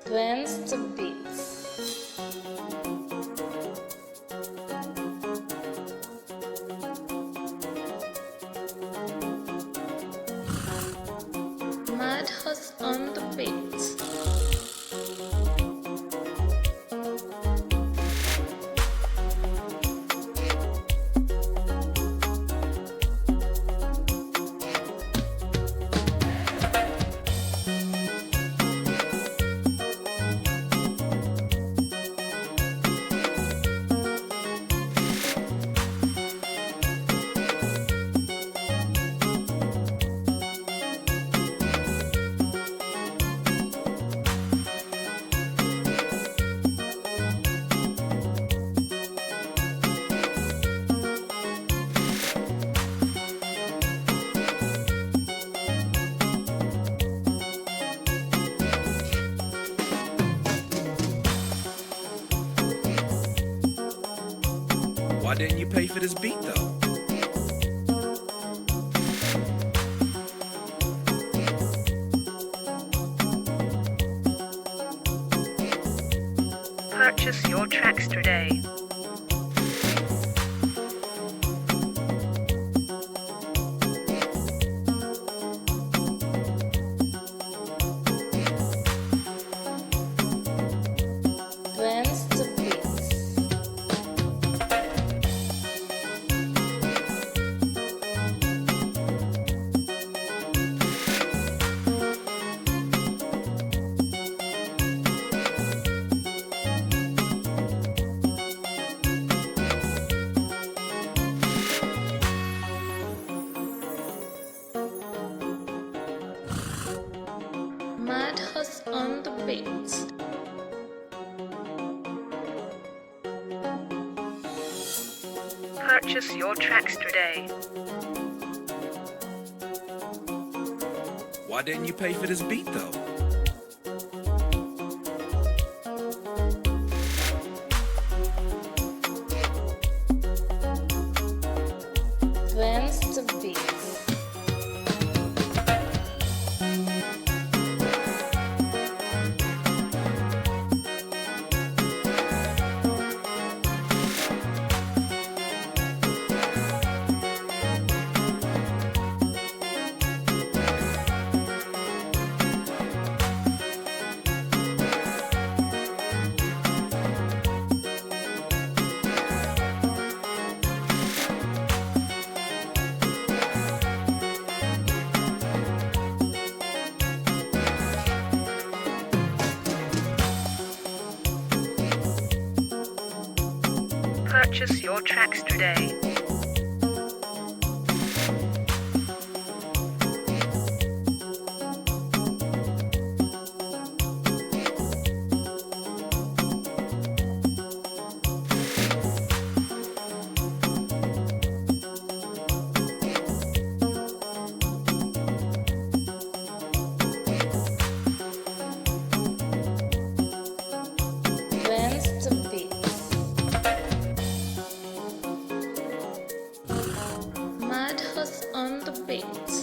Twins to Beats. Madhouse on the beats. Why didn't you pay for this beat though? Purchase your tracks today. Twins to Beats. Madhouse on the beats. Purchase your tracks today. Why didn't you pay for this beat though? Twins to Beats. Purchase your tracks today. Twins to Beats. Madhouse on the beats.